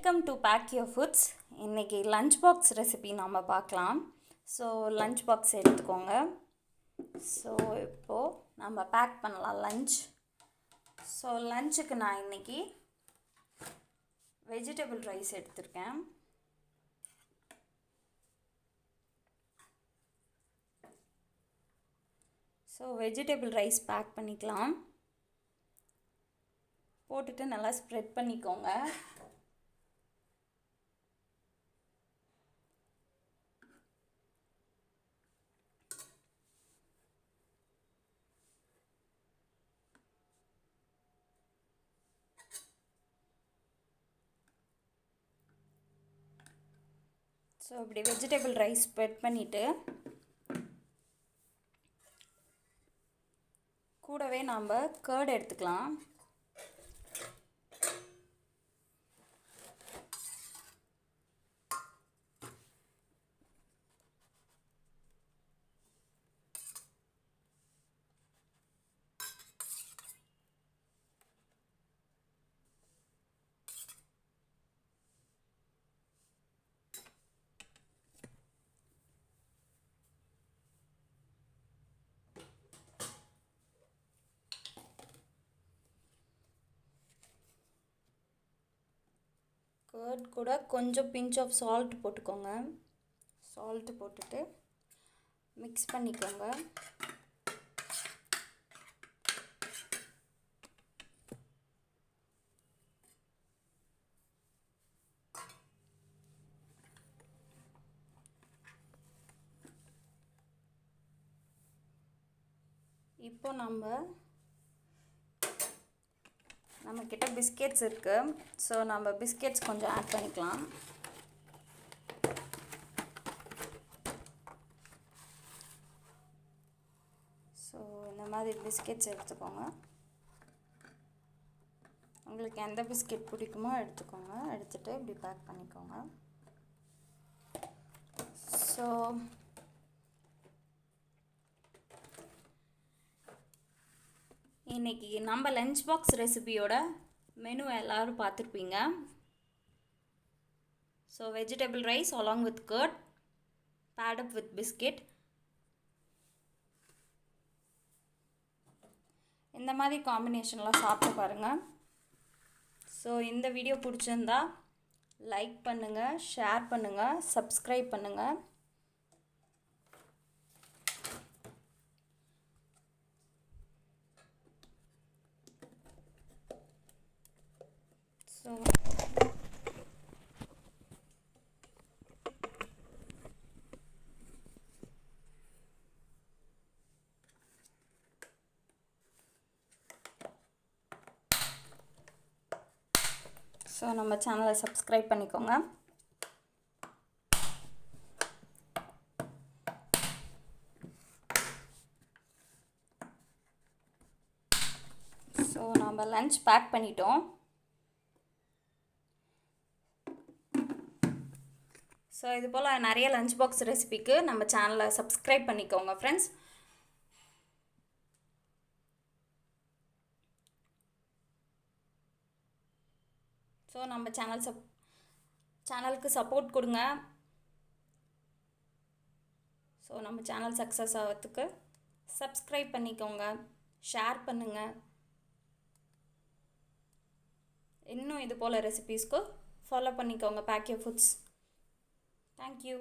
Welcome to pack your foods. இன்றைக்கி lunch box recipe நாம் பார்க்கலாம். ஸோ லஞ்ச் பாக்ஸ் எடுத்துக்கோங்க. ஸோ இப்போது நம்ம பேக் பண்ணலாம் லஞ்ச். ஸோ லஞ்சுக்கு நான் இன்றைக்கி வெஜிடபிள் ரைஸ் எடுத்திருக்கேன். ஸோ வெஜிடபிள் ரைஸ் பேக் பண்ணிக்கலாம். போட்டுட்டு நல்லா ஸ்ப்ரெட் பண்ணிக்கோங்க. ஸோ இப்படி வெஜிடபிள் ரைஸ் ஸ்ப்ரெட் பண்ணிவிட்டு கூடவே நாம் கர்ட் எடுத்துக்கலாம். கர்ட் கூட கொஞ்சம் பிஞ்ச் ஆஃப் சால்ட் போட்டுக்கோங்க. சால்ட்டு போட்டுட்டு மிக்ஸ் பண்ணிக்கோங்க. இப்போ நம்மக்கிட்ட பிஸ்கெட்ஸ் இருக்குது. ஸோ நம்ம பிஸ்கெட்ஸ் கொஞ்சம் ஆட் பண்ணிக்கலாம். ஸோ இந்த மாதிரி பிஸ்கெட்ஸ் எடுத்துக்கோங்க. உங்களுக்கு எந்த பிஸ்கெட் பிடிக்குமோ எடுத்துக்கோங்க. எடுத்துகிட்டு இப்படி பேக் பண்ணிக்கோங்க. ஸோ இன்றைக்கி நம்ம லஞ்ச் பாக்ஸ் ரெசிபியோட மெனு எல்லோரும் பார்த்துருப்பீங்க. So vegetable rice along with curd paired up with biscuit. இந்த மாதிரி காம்பினேஷன்லாம் சாப்பிட்டு பாருங்கள். ஸோ இந்த வீடியோ பிடிச்சிருந்தா லைக் பண்ணுங்கள், ஷேர் பண்ணுங்கள், சப்ஸ்கிரைப் பண்ணுங்கள். ஸோ நம்ம சேனலை சப்ஸ்கிரைப் பண்ணிக்கோங்க. ஸோ நம்ம லஞ்ச் பேக் பண்ணிட்டோம். ஸோ இது போல் நிறைய லஞ்ச் பாக்ஸ் ரெசிபிக்கு நம்ம சேனலை சப்ஸ்கிரைப் பண்ணிக்கோங்க ஃப்ரெண்ட்ஸ். ஸோ நம்ம சேனலுக்கு சப்போர்ட் கொடுங்க. ஸோ நம்ம சேனல் சக்ஸஸ் ஆகிறதுக்கு சப்ஸ்கிரைப் பண்ணிக்கோங்க, ஷேர் பண்ணுங்கள். இன்னும் இது போல் ரெசிபீஸ்க்கு ஃபாலோ பண்ணிக்கோங்க பேக் யுவர் ஃபுட்ஸ். தேங்க்யூ.